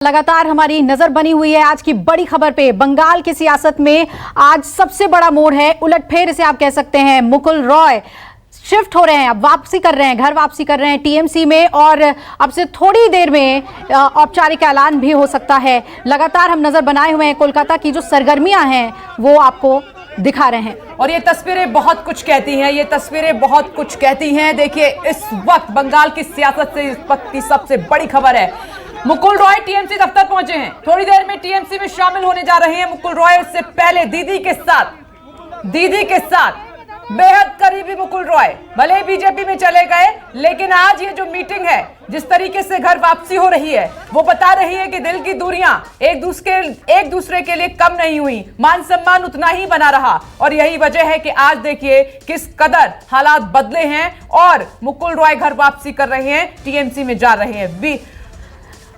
लगातार हमारी नजर बनी हुई है आज की बड़ी खबर पे। बंगाल की सियासत में आज सबसे बड़ा मोड़ है, उलटफेर इसे आप कह सकते हैं। मुकुल रॉय शिफ्ट हो रहे हैं, अब वापसी कर रहे हैं, घर वापसी कर रहे हैं टीएमसी में, और अब से थोड़ी देर में औपचारिक ऐलान भी हो सकता है। लगातार हम नजर बनाए हुए हैं, कोलकाता की जो सरगर्मियां हैं वो आपको दिखा रहे हैं, और ये तस्वीरें बहुत कुछ कहती हैं। ये तस्वीरें बहुत कुछ कहती हैं। देखिए, इस वक्त बंगाल की सियासत से इस वक्त की सबसे बड़ी खबर है, मुकुल रॉय टीएमसी दफ्तर पहुंचे हैं। थोड़ी देर में टीएमसी में शामिल होने जा रहे हैं मुकुल रॉय। इससे पहले दीदी के साथ बेहद करीबी मुकुल रॉय भले ही बीजेपी में चले गए, लेकिन आज ये जो मीटिंग है, जिस तरीके से घर वापसी हो रही है, वो बता रही है कि दिल की दूरियां एक दूसरे के लिए कम नहीं हुई, मान सम्मान उतना ही बना रहा। और यही वजह है कि आज देखिए किस कदर हालात बदले हैं और मुकुल रॉय घर वापसी कर रहे हैं, टीएमसी में जा रहे हैं।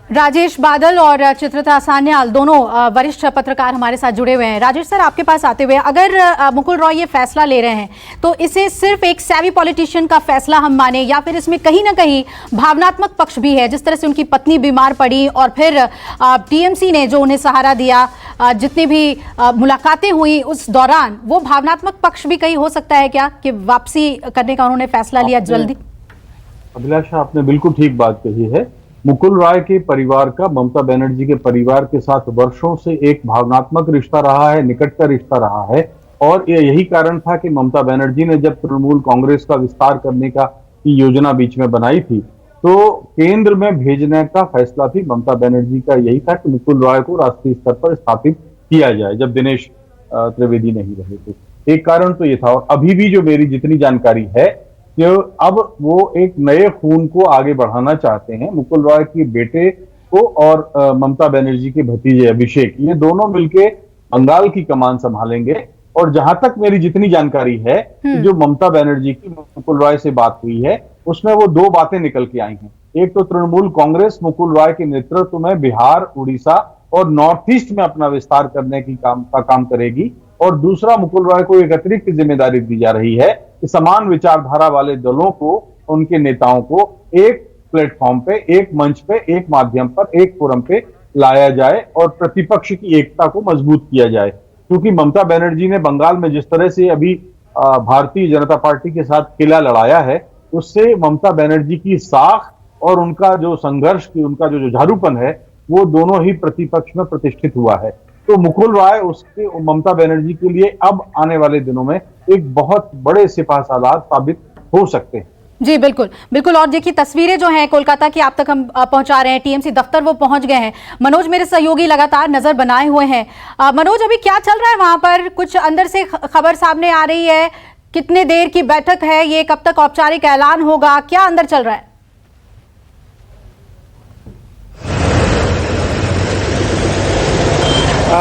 राजेश बादल और चित्रिता सान्याल दोनों वरिष्ठ पत्रकार हमारे साथ जुड़े हुए हैं। राजेश सर, आपके पास आते हुए, अगर मुकुल रॉय ये फैसला ले रहे हैं तो इसे सिर्फ एक सैवी पॉलिटिशियन का फैसला हम माने, या फिर इसमें कहीं ना कहीं भावनात्मक पक्ष भी है? जिस तरह से उनकी पत्नी बीमार पड़ी और फिर टीएमसी ने जो उन्हें सहारा दिया, जितनी भी मुलाकातें हुई उस दौरान, वो भावनात्मक पक्ष भी कहीं हो सकता है क्या कि वापसी करने का उन्होंने फैसला लिया जल्दी? अभिलाषा, आपने बिल्कुल ठीक बात कही है। मुकुल रॉय के परिवार का ममता बनर्जी के परिवार के साथ वर्षों से एक भावनात्मक रिश्ता रहा है, निकट का रिश्ता रहा है, और यही कारण था कि ममता बनर्जी ने जब तृणमूल कांग्रेस का विस्तार करने का योजना बीच में बनाई थी, तो केंद्र में भेजने का फैसला भी ममता बनर्जी का यही था कि मुकुल रॉय को राष्ट्रीय स्तर पर स्थापित किया जाए, जब दिनेश त्रिवेदी नहीं रहे थे। एक कारण तो ये था, और अभी भी जो मेरी जितनी जानकारी है कि अब वो एक नए खून को आगे बढ़ाना चाहते हैं। मुकुल रॉय के बेटे को और ममता बनर्जी के भतीजे अभिषेक, ये दोनों मिलके बंगाल की कमान संभालेंगे। और जहां तक मेरी जितनी जानकारी है कि जो ममता बनर्जी की मुकुल रॉय से बात हुई है, उसमें वो दो बातें निकल के आई हैं। एक तो तृणमूल कांग्रेस मुकुल रॉय के नेतृत्व में बिहार, उड़ीसा और नॉर्थ ईस्ट में अपना विस्तार करने की काम करेगी, और दूसरा मुकुल रॉय को एक अतिरिक्त जिम्मेदारी दी जा रही है कि समान विचारधारा वाले दलों को, उनके नेताओं को एक प्लेटफॉर्म पे, एक मंच पे, एक माध्यम पर, एक फोरम पे लाया जाए और प्रतिपक्ष की एकता को मजबूत किया जाए। क्योंकि ममता बनर्जी ने बंगाल में जिस तरह से अभी भारतीय जनता पार्टी के साथ किला लड़ाया है, उससे ममता बनर्जी की साख और उनका जो संघर्ष की, उनका जो जुझारूपन है, वो दोनों ही प्रतिपक्ष में प्रतिष्ठित हुआ है। तो मुकुल रॉय उसके ममता बनर्जी के लिए अब आने वाले दिनों में एक बहुत बड़े सिपाहसालार साबित हो सकते हैं। जी बिल्कुल बिल्कुल। और देखिए, तस्वीरें जो हैं कोलकाता की आप तक हम पहुंचा रहे हैं, टीएमसी दफ्तर वो पहुंच गए हैं। मनोज मेरे सहयोगी लगातार नजर बनाए हुए हैं। मनोज, अभी क्या चल रहा है वहां पर? कुछ अंदर से खबर सामने आ रही है? कितने देर की बैठक है ये? कब तक औपचारिक ऐलान होगा? क्या अंदर चल रहा है?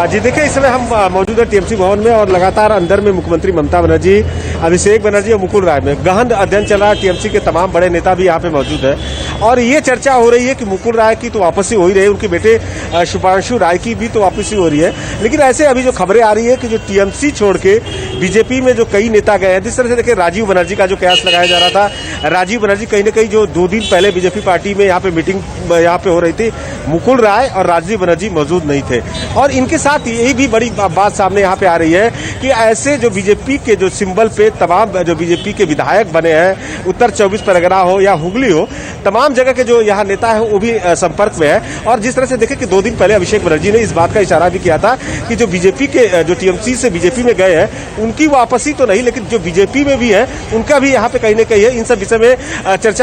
जी देखिए, इस समय हम मौजूद है टीएमसी भवन में, और लगातार अंदर में मुख्यमंत्री ममता बनर्जी, अभिषेक बनर्जी और मुकुल रॉय में गहन अध्ययन चल रहा है। टीएमसी के तमाम बड़े नेता भी यहाँ पे मौजूद है, और ये चर्चा हो रही है कि मुकुल रॉय की तो वापसी हो ही रही है, उनके बेटे शुभांशु राय की भी तो वापसी हो रही है। लेकिन ऐसे अभी जो खबरें आ रही है कि जो टीएमसी छोड़ के बीजेपी में जो कई नेता गए हैं, जिस तरह से देखिए राजीव बनर्जी का जो कयास लगाया जा रहा था, राजीव बनर्जी कहीं ना कहीं जो 2 दिन पहले बीजेपी पार्टी में यहाँ पे मीटिंग यहाँ पे हो रही थी, मुकुल रॉय और राजीव बनर्जी मौजूद नहीं थे। और इनके साथ यही भी बड़ी बात सामने यहाँ पे आ रही है कि ऐसे जो बीजेपी के जो सिंबल पे तमाम जो बीजेपी के विधायक बने हैं, उत्तर 24 परगना हो या हुगली हो, तमाम जगह के जो यहाँ नेता है वो भी संपर्क में है। और जिस तरह से देखे कि 2 दिन पहले अभिषेक बनर्जी ने इस बात का इशारा भी किया था कि जो बीजेपी के जो टीएमसी से बीजेपी में गए हैं, उनकी वापसी तो नहीं, लेकिन जो बीजेपी में भी है उनका भी यहाँ पे कहीं ना कहीं है। इन सब विषय में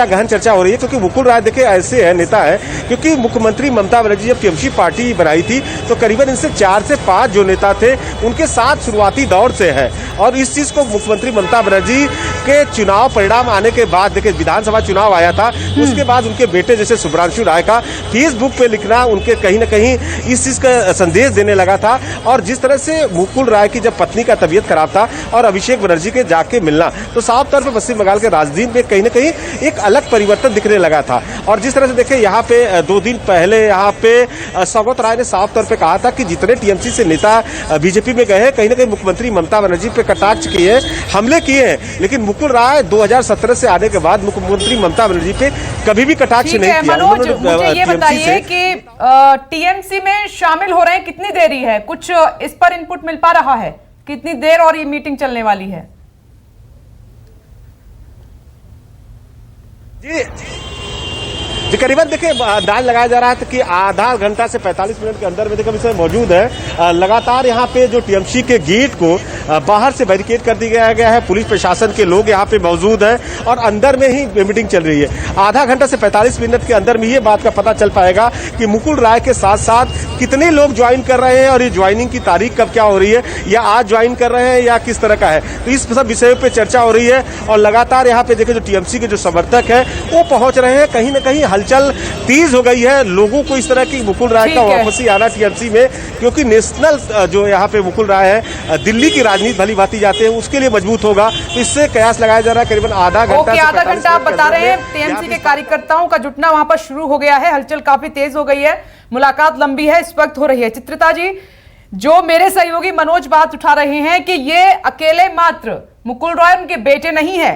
गहन चर्चा हो रही है, क्योंकि मुकुल रॉय देखे ऐसे है नेता है, क्योंकि मुख्यमंत्री ममता बनर्जी जब टीएमसी पार्टी बनाई थी तो करीबन इनसे 4 से 5 जो नेता थे उनके साथ शुरुआती दौर से है। और इस चीज को मुख्यमंत्री ममता बनर्जी के चुनाव परिणाम आने के बाद, देखिए विधानसभा चुनाव आया था, उसके बाद उनके बेटे जैसे शुभांशु राय का फेसबुक पे लिखना उनके कहीं ना कहीं इस चीज का संदेश देने लगा था। और जिस तरह से मुकुल राय की जब पत्नी का तबीयत खराब था और अभिषेक बनर्जी के जाके मिलना, तो साफ तौर पर पश्चिम बंगाल के राजनीति में कहीं ना कहीं एक अलग परिवर्तन दिखने लगा था। और जिस तरह से देखिए यहाँ पे 2 दिन पहले यहाँ पे सौगत राय ने साफ तौर पर कहा था कि जितने टीएमसी से नेता बीजेपी में गए हैं, कहीं ना कहीं मुख्यमंत्री ममता बनर्जी पे कटाक्ष किए, हम हमले किए हैं, लेकिन मुकुल राय 2017 से आने के बाद मुख्यमंत्री ममता बनर्जी पे कभी भी कटाक्ष नहीं किया। मनोज, मुझे ये बताइए कि टीएमसी में शामिल हो रहे हैं, कितनी देरी है, कुछ इस पर इनपुट मिल पा रहा है, कितनी देर और ये मीटिंग चलने वाली है? जी करीबन देखिए अंदाज लगाया जा रहा है कि आधा घंटा से 45 मिनट के अंदर में देखिए इस समय मौजूद है। लगातार यहाँ पे जो टीएमसी के गेट को बाहर से बैरिकेड कर दिया गया है, पुलिस प्रशासन के लोग यहाँ पे मौजूद हैं और अंदर में ही मीटिंग चल रही है। आधा घंटा से 45 मिनट के अंदर में ये बात का पता चल पाएगा कि मुकुल राय के साथ साथ कितने लोग ज्वाइन कर रहे हैं और ये ज्वाइनिंग की तारीख कब क्या हो रही है, या आज ज्वाइन कर रहे हैं या किस तरह का है। तो इस सब विषयों पे चर्चा हो रही है और लगातार यहाँ पे देखिए जो टीएमसी के जो समर्थक है वो पहुंच रहे हैं। कहीं ना कहीं हलचल तेज हो गई है, लोगों को इस तरह की मुकुल राय का वापसी आना टीएमसी में, क्योंकि नेशनल जो यहाँ पे मुकुल राय है दिल्ली की राजनीति भली भांति जाते हैं उसके लिए मजबूत होगा। तो इससे कयास लगाया जा रहा है करीबन आधा घंटा आप बता रहे हैं टीएमसी के कार्यकर्ताओं का जुटना वहां पर शुरू हो गया है, हलचल काफी तेज हो गई है, मुलाकात लंबी है, इस वक्त हो रही है। चित्रिता जी, जो मेरे सहयोगी मनोज बात उठा रहे हैं कि ये अकेले मात्र मुकुल रॉय उनके बेटे नहीं है,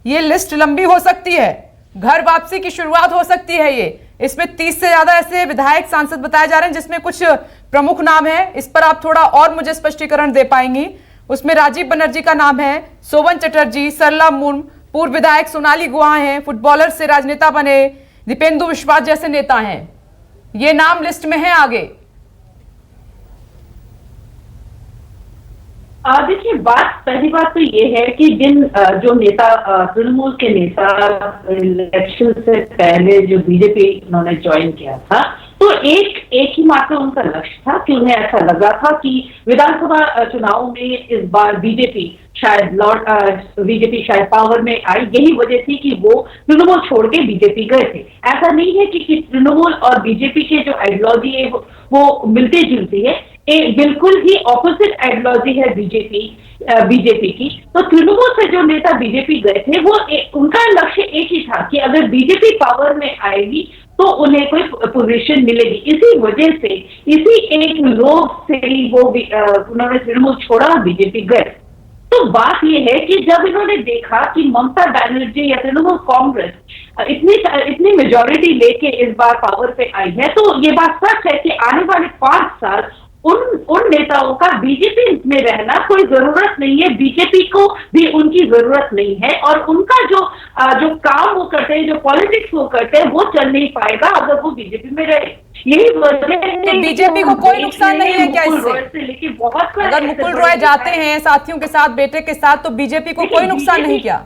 ये लिस्ट लंबी हो सकती है, घर वापसी की शुरुआत हो सकती है। ये इसमें 30 से ज्यादा ऐसे विधायक सांसद बताए जा रहे हैं जिसमें कुछ प्रमुख नाम है, इस पर आप थोड़ा और मुझे स्पष्टीकरण दे पाएंगी? उसमें राजीव बनर्जी का नाम है, सोवन चटर्जी, सरला मुर्म, पूर्व विधायक सोनाली गुहा हैं, फुटबॉलर से राजनेता बने दीपेंदु विश्वास जैसे नेता हैं, ये नाम लिस्ट में है आगे। देखिए, पहली बात तो ये है कि जो नेता तृणमूल के नेता इलेक्शन से पहले जो बीजेपी उन्होंने ज्वाइन किया था, तो एक ही मात्र उनका लक्ष्य था कि उन्हें ऐसा लगा था कि विधानसभा चुनाव में इस बार बीजेपी शायद पावर में आई। यही वजह थी कि वो तृणमूल छोड़ के बीजेपी गए थे। ऐसा नहीं है कि तृणमूल और बीजेपी के जो आइडियोलॉजी है वो मिलती जुलती है, बिल्कुल ही ऑपोजिट आइडियोलॉजी है बीजेपी की। तो तृणमूल से जो नेता बीजेपी गए थे वो उनका लक्ष्य एक ही था कि अगर बीजेपी पावर में आएगी तो उन्हें कोई पोजीशन मिलेगी। इसी वजह से इसी एक लोभ से ही वो उन्होंने तृणमूल छोड़ा, बीजेपी गए। तो बात यह है कि जब इन्होंने देखा कि ममता बनर्जी या तृणमूल कांग्रेस इतनी मेजॉरिटी लेके इस बार पावर पे आई है, तो ये बात सच है कि आने वाले 5 साल उन नेताओं का बीजेपी में रहना कोई जरूरत नहीं है, बीजेपी को भी उनकी जरूरत नहीं है, और उनका जो काम वो करते हैं, जो पॉलिटिक्स वो करते हैं, वो चल नहीं पाएगा अगर वो बीजेपी में रहे। यही वजह है बीजेपी को कोई नुकसान नहीं है क्या इससे? लेकिन बहुत अगर मुकुल रॉय जाते हैं साथियों के साथ, बेटे के साथ, तो बीजेपी को कोई नुकसान नहीं क्या?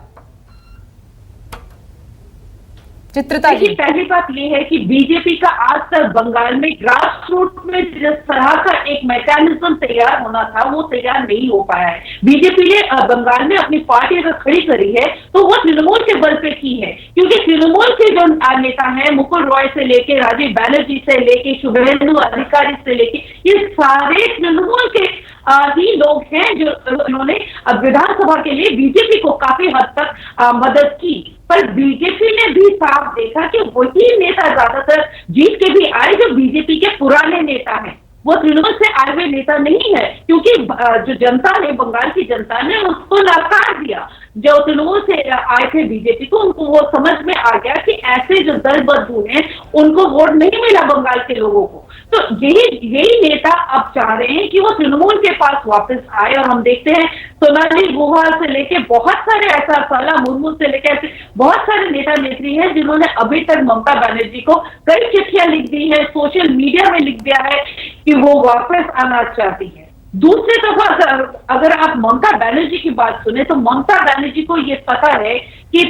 चित्रिता जी, पहली बात यह है कि बीजेपी का आज तक बंगाल में ग्रास रूट में जिस तरह का एक मैकेनिज्म तैयार होना था वो तैयार नहीं हो पाया है। बीजेपी ने बंगाल में अपनी पार्टी अगर खड़ी करी है तो वो तृणमूल के बल पे की है, क्योंकि तृणमूल के जो नेता हैं, मुकुल रॉय से लेके राजीव बनर्जी से लेके शुभेंदु अधिकारी से लेके, ये सारे तृणमूल के ही लोग हैं जो उन्होंने विधानसभा के लिए बीजेपी को काफी हद तक मदद की। पर बीजेपी ने भी साफ देखा कि वही नेता ज्यादातर जीत के भी आए जो बीजेपी के पुराने नेता हैं, वो तृणमूल से आए हुए नेता नहीं है, क्योंकि जो जनता ने, बंगाल की जनता ने उसको नकार दिया। जो तृणमूल से आए थे बीजेपी को, उनको वो समझ में आ गया कि ऐसे जो दल बदलू हैं उनको वोट नहीं मिला बंगाल के लोगों को। तो यही नेता अब चाह रहे हैं कि वो तृणमूल के पास वापस आए, और हम देखते हैं सोनाली गुहा से लेके बहुत सारे, ऐसा सरला मुर्मू से लेके ऐसे बहुत सारे नेता नेत्री हैं जिन्होंने अभी तक ममता बनर्जी को कई चिट्ठियां लिख दी है, सोशल मीडिया में लिख दिया है कि वो वापस आना चाहती है। दूसरी तरफ अगर आप ममता बनर्जी की बात सुने तो ममता बनर्जी को ये पता है कि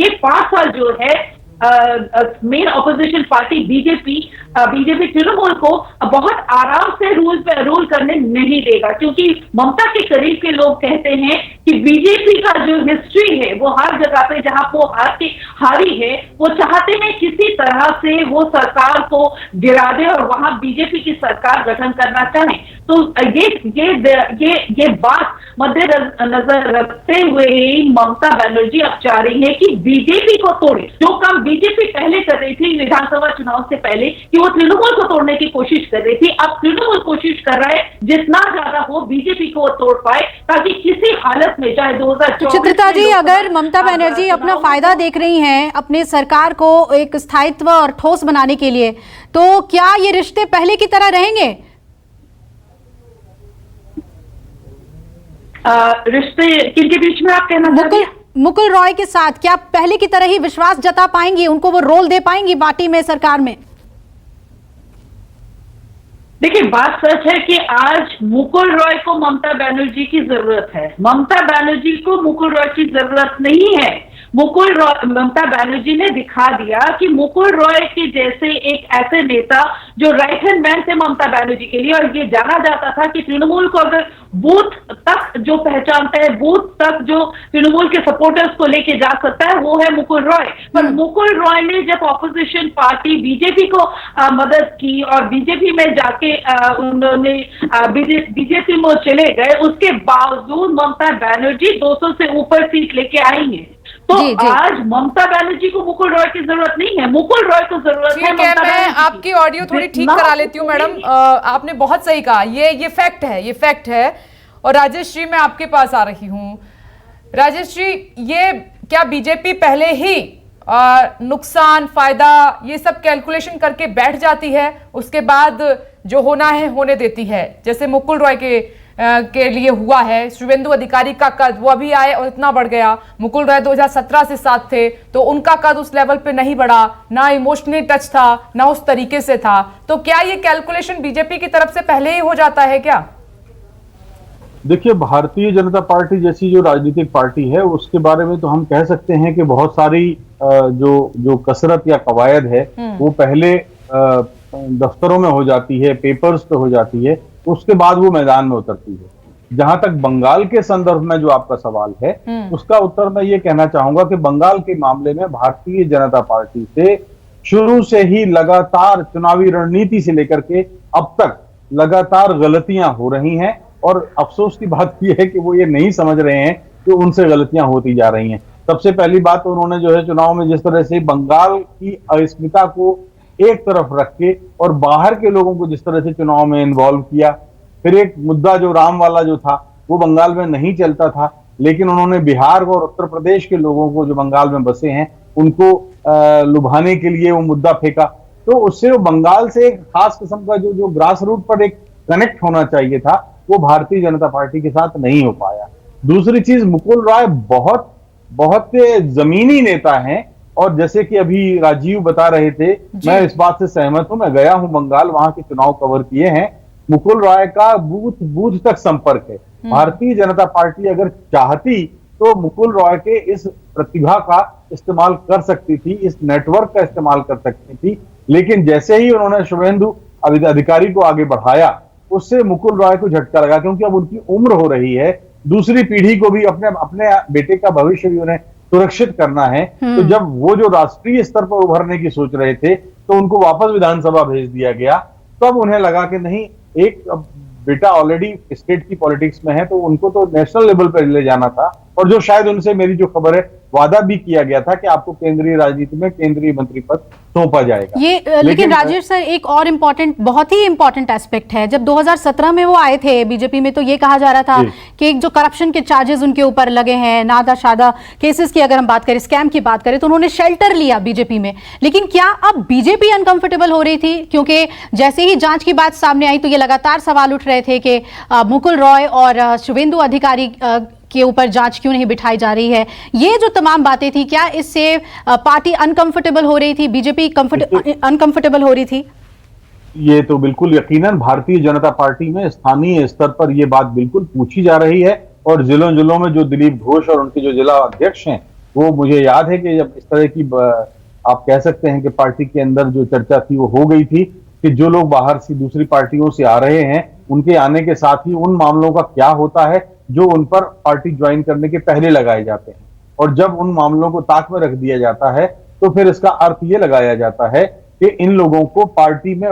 ये 5 साल जो है main opposition party BJP Trinamool को बहुत आराम से रूल करने नहीं देगा, क्योंकि ममता के करीब के लोग कहते हैं कि बीजेपी का जो हिस्ट्री है वो हर जगह पे जहां वो हारी है, वो चाहते हैं किसी तरह से वो सरकार को गिरा दे और वहां बीजेपी की सरकार गठन करना चाहें। तो ये बात मद्देनजर रखते हुए ही ममता बनर्जी अब चाह रही है कि बीजेपी को तोड़े। जो काम बीजेपी पहले कर रही थी विधानसभा चुनाव से पहले कि वो तृणमूल को तोड़ने की कोशिश कर रही थी, अब तृणमूल कोशिश कर रहा है जितना ज्यादा हो बीजेपी को तोड़ पाए, ताकि किसी हालत में चाहे 2024 चित्रिता जी, अगर ममता बनर्जी अपना फायदा देख रही हैं अपने सरकार को एक स्थायित्व और ठोस बनाने के लिए, तो क्या ये रिश्ते पहले की तरह रहेंगे? रिश्ते किनके बीच में आप कहना चाहते हैं? मुकुल रॉय के साथ क्या पहले की तरह ही विश्वास जता पाएंगी, उनको वो रोल दे पाएंगी पार्टी में, सरकार में? देखिए, बात सच है कि आज मुकुल रॉय को ममता बनर्जी की जरूरत है, ममता बनर्जी को मुकुल रॉय की जरूरत नहीं है। ममता बनर्जी ने दिखा दिया कि मुकुल रॉय के जैसे एक ऐसे नेता जो राइट हैंड मैन थे ममता बनर्जी के लिए, और ये जाना जाता था कि तृणमूल को अगर बूथ तक जो पहचानता है, बूथ तक जो तृणमूल के सपोर्टर्स को लेके जा सकता है, वो है मुकुल रॉय। पर मुकुल रॉय ने जब ऑपोजिशन पार्टी बीजेपी को मदद की और बीजेपी में जाके उन्होंने बीजेपी में चले गए, उसके बावजूद ममता बनर्जी 200 से ऊपर सीट लेके आई है। तो जी। आज ममता बनर्जी को मुकुल रॉय की जरूरत नहीं है, मुकुल रॉय को जरूरत है। मैं आपकी ऑडियो थोड़ी ठीक करा लेती हूँ मैडम, आपने बहुत सही कहा, ये फैक्ट है, ये फैक्ट है। और राजेश जी, मैं आपके पास आ रही हूँ। राजेश जी, ये क्या बीजेपी पहले ही नुकसान फायदा ये सब कैलकुलेशन करके बैठ जाती है, उसके बाद जो होना है होने देती है? जैसे मुकुल रॉय के लिए हुआ है, शुभेंदु अधिकारी का कद वो अभी आए और इतना बढ़ गया। मुकुल रॉय 2017 से साथ थे तो उनका कद उस लेवल पे नहीं बढ़ा, ना इमोशनली टच था, ना उस तरीके से था। तो क्या ये कैलकुलेशन बीजेपी की तरफ से पहले ही हो जाता है क्या? देखिए, भारतीय जनता पार्टी जैसी जो राजनीतिक पार्टी है उसके बारे में तो हम कह सकते हैं कि बहुत सारी जो कसरत या कवायद है वो पहले दफ्तरों में हो जाती है, पेपर्स पे हो जाती है, उसके बाद वो मैदान में उतरती है। जहां तक बंगाल के संदर्भ में जो आपका सवाल है उसका उत्तर मैं ये कहना चाहूंगा कि बंगाल के मामले में भारतीय जनता पार्टी से शुरू से ही लगातार चुनावी रणनीति से लेकर के अब तक लगातार गलतियां हो रही हैं, और अफसोस की बात यह है कि वो ये नहीं समझ रहे हैं कि उनसे गलतियां होती जा रही हैं। सबसे पहली बात तो उन्होंने जो है चुनाव में जिस तरह से बंगाल की अस्मिता को एक तरफ रख के और बाहर के लोगों को जिस तरह से चुनाव में इन्वॉल्व किया, फिर एक मुद्दा जो राम वाला जो था वो बंगाल में नहीं चलता था, लेकिन उन्होंने बिहार और उत्तर प्रदेश के लोगों को जो बंगाल में बसे हैं उनको लुभाने के लिए वो मुद्दा फेंका। तो उससे वो बंगाल से एक खास किस्म का जो ग्रास रूट पर एक कनेक्ट होना चाहिए था वो भारतीय जनता पार्टी के साथ नहीं हो पाया। दूसरी चीज, मुकुल रॉय बहुत जमीनी नेता हैं, और जैसे कि अभी राजीव बता रहे थे, मैं इस बात से सहमत हूं। मैं गया हूं बंगाल, वहां के चुनाव कवर किए हैं। मुकुल रॉय का बूथ तक संपर्क है। भारतीय जनता पार्टी अगर चाहती तो मुकुल रॉय के इस प्रतिभा का इस्तेमाल कर सकती थी, इस नेटवर्क का इस्तेमाल कर सकती थी, लेकिन जैसे ही उन्होंने शुभेंदु अधिकारी को आगे बढ़ाया उससे मुकुल रॉय को झटका लगा, क्योंकि अब उनकी उम्र हो रही है, दूसरी पीढ़ी को भी अपने बेटे का भविष्य भी उन्हें सुरक्षित करना है। तो जब वो जो राष्ट्रीय स्तर पर उभरने की सोच रहे थे तो उनको वापस विधानसभा भेज दिया गया। तब उन्हें लगा कि नहीं, एक बेटा ऑलरेडी स्टेट की पॉलिटिक्स में है तो उनको तो नेशनल लेवल पर ले जाना था, और जो शायद उनसे मेरी जो खबर है वादा भी किया गया था कि आपको केंद्रीय राजनीति में केंद्रीय मंत्री पद सौंपा जाएगा। ये लेकिन राजेश सर, एक और इम्पोर्टेंट, बहुत ही इंपॉर्टेंट एस्पेक्ट है, जब 2017 में वो आए थे बीजेपी में तो ये कहा जा रहा था कि एक जो करप्शन के चार्जेस उनके ऊपर लगे हैं, नादा शादा केसेस की अगर हम बात करें, स्कैम की बात करें, तो उन्होंने शेल्टर लिया बीजेपी में। लेकिन क्या अब बीजेपी अनकंफर्टेबल हो रही थी? क्योंकि जैसे ही जांच की बात सामने आई तो ये लगातार सवाल उठ रहे थे कि मुकुल रॉय और शुभेंदु अधिकारी के ऊपर जांच क्यों नहीं बिठाई जा रही है। ये जो तमाम बातें थी, क्या इससे पार्टी अनकंफर्टेबल हो रही थी, बीजेपी अनकंफर्टेबल हो रही थी? ये तो बिल्कुल यकीनन भारतीय जनता पार्टी में स्थानीय स्तर पर यह बात बिल्कुल पूछी जा रही है, और जिलों जिलों में जो दिलीप घोष और उनके जो जिला अध्यक्ष हैं, वो मुझे याद है कि जब इस तरह की आप कह सकते हैं कि पार्टी के अंदर जो चर्चा थी वो हो गई थी कि जो लोग बाहर से दूसरी पार्टियों से आ रहे हैं उनके आने के साथ ही उन मामलों का क्या होता है जो उन पर पार्टी ज्वाइन करने के पहले लगाए जाते हैं, और जब उन मामलों को ताक में रख दिया जाता है तो फिर इसका अर्थ ये लगाया जाता है कि इन लोगों को पार्टी में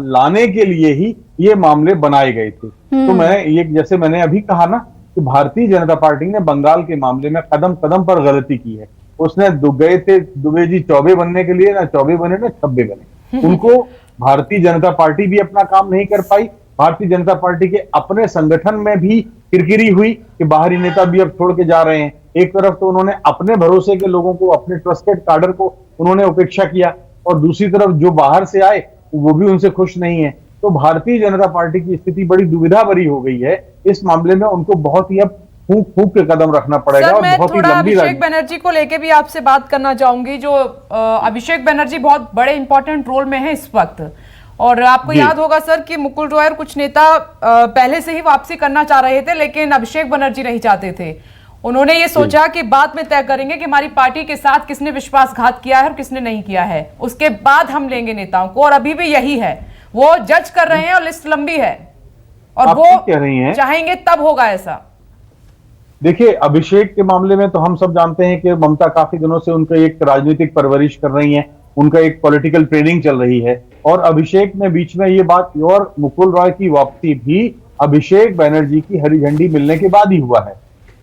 लाने के लिए ही ये मामले बनाए गए थे। तो मैं ये, जैसे मैंने अभी कहा ना, कि भारतीय जनता पार्टी ने बंगाल के मामले में कदम कदम पर गलती की है। उसने गए थे दुबे जी चौबे बनने के लिए, ना चौबे बने ना छब्बे बने। उनको भारतीय जनता पार्टी भी अपना काम नहीं कर पाई। भारतीय जनता पार्टी के अपने संगठन में भी किरकिरी हुई कि बाहरी नेता भी अब छोड़ के जा रहे हैं। एक तरफ तो उन्होंने अपने भरोसे के लोगों को, अपने ट्रस्टेड कार्डर को उन्होंने उपेक्षा किया, और दूसरी तरफ जो बाहर से आए वो भी उनसे खुश नहीं है। तो भारतीय जनता पार्टी की स्थिति बड़ी दुविधा भरी हो गई है। इस मामले में उनको बहुत ही अब फूंक फूंक के कदम रखना पड़ेगा। सर, और मैं बहुत ही थोड़ा लंबी अभिषेक बनर्जी को लेके भी आपसे बात करना चाहूंगी। जो अभिषेक बनर्जी बहुत बड़े इंपॉर्टेंट रोल में है इस वक्त, और आपको याद होगा सर कि मुकुल रॉय और कुछ नेता पहले से ही वापसी करना चाह रहे थे, लेकिन अभिषेक बनर्जी नहीं चाहते थे। उन्होंने ये सोचा कि बाद में तय करेंगे कि हमारी पार्टी के साथ किसने विश्वासघात किया है और किसने नहीं किया है, उसके बाद हम लेंगे नेताओं को। और अभी भी यही है, वो जज कर रहे हैं और लिस्ट लंबी है, और वो कह रही हैं चाहेंगे तब होगा ऐसा। देखिए, अभिषेक के मामले में तो हम सब जानते हैं कि ममता काफी दिनों से उनका एक राजनीतिक परवरिश कर रही हैं, उनका एक पॉलिटिकल ट्रेनिंग चल रही है। और अभिषेक ने बीच में ये बात, और मुकुल रॉय की वापसी भी अभिषेक बनर्जी की हरी झंडी मिलने के बाद ही हुआ है।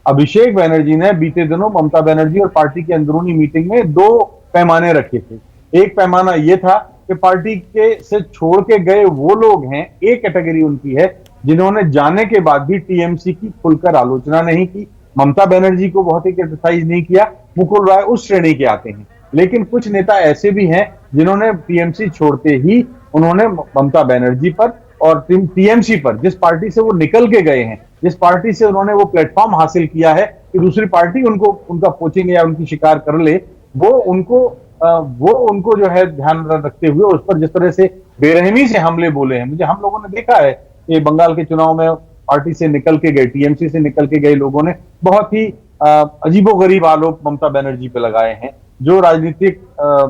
अभिषेक बनर्जी ने बीते दिनों ममता बनर्जी और पार्टी की अंदरूनी मीटिंग में 2 पैमाने रखे थे। एक पैमाना यह था कि पार्टी के से छोड़ के गए वो लोग हैं, एक कैटेगरी उनकी है जिन्होंने जाने के बाद भी टीएमसी की खुलकर आलोचना नहीं की, ममता बनर्जी को बहुत ही क्रिटिसाइज नहीं किया। मुकुल रॉय उस श्रेणी के आते हैं। लेकिन कुछ नेता ऐसे भी हैं जिन्होंने टीएमसी छोड़ते ही उन्होंने ममता बनर्जी पर और टीएमसी पर, जिस पार्टी से वो निकल के गए हैं, जिस पार्टी से उन्होंने वो प्लेटफॉर्म हासिल किया है कि दूसरी पार्टी उनको उनका पोचिंग या उनकी शिकार कर ले, वो उनको जो है ध्यान रखते हुए उस पर जिस तरह से बेरहमी से हमले बोले हैं। मुझे, हम लोगों ने देखा है कि बंगाल के चुनाव में पार्टी से निकल के गए, टीएमसी से निकल के गए लोगों ने बहुत ही अजीबोगरीब आरोप ममता बनर्जी पे लगाए हैं, जो राजनीतिक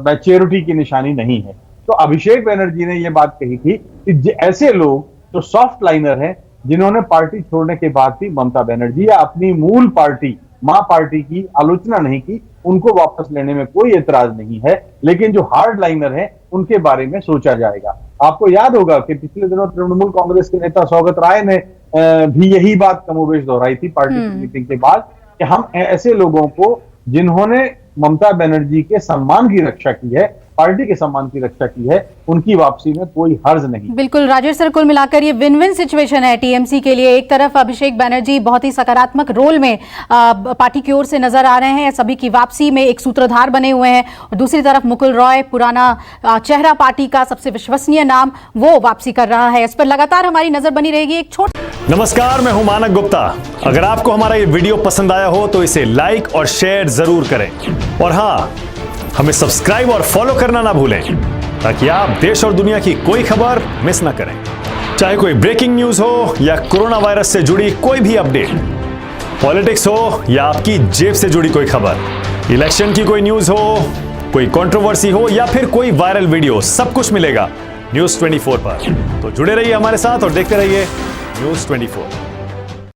मैच्योरिटी की निशानी नहीं है। तो अभिषेक बनर्जी ने यह बात कही थी कि ऐसे लोग जो सॉफ्ट लाइनर हैं, जिन्होंने पार्टी छोड़ने के बाद भी ममता बनर्जी या अपनी मूल पार्टी मां पार्टी की आलोचना नहीं की, उनको वापस लेने में कोई एतराज नहीं है। लेकिन जो हार्ड लाइनर हैं, उनके बारे में सोचा जाएगा। आपको याद होगा कि पिछले दिनों तृणमूल कांग्रेस के नेता सौगत राय ने भी यही बात कमोबेश दोहराई थी पार्टी की मीटिंग के बाद, कि हम ऐसे लोगों को जिन्होंने ममता बनर्जी के सम्मान की रक्षा की है, पार्टी के सम्मान की रक्षा की है, उनकी वापसी में कोई हर्ज नहीं। बिल्कुल राजेश सर, कुल मिलाकर ये विन विन सिचुएशन है टीएमसी के लिए। एक तरफ अभिषेक बनर्जी बहुत ही सकारात्मक रोल में पार्टी की ओर से नजर आ रहे हैं, सभी की वापसी में एक सूत्रधार बने हुए हैं, और दूसरी तरफ मुकुल रॉय, पुराना चेहरा पार्टी का, सबसे विश्वसनीय नाम, वो वापसी कर रहा है। इस पर लगातार हमारी नजर बनी रहेगी। एक छोटा नमस्कार, मैं हूं मानक गुप्ता। अगर आपको हमारा ये वीडियो पसंद आया हो तो इसे लाइक और शेयर जरूर करें, और हाँ, हमें सब्सक्राइब और फॉलो करना ना भूलें, ताकि आप देश और दुनिया की कोई खबर मिस ना करें। चाहे कोई ब्रेकिंग न्यूज हो या कोरोना वायरस से जुड़ी कोई भी अपडेट, पॉलिटिक्स हो या आपकी जेब से जुड़ी कोई खबर, इलेक्शन की कोई न्यूज हो, कोई कंट्रोवर्सी हो या फिर कोई वायरल वीडियो, सब कुछ मिलेगा न्यूज़ 24 पर। तो जुड़े रहिए हमारे साथ और देखते रहिए न्यूज़ 24।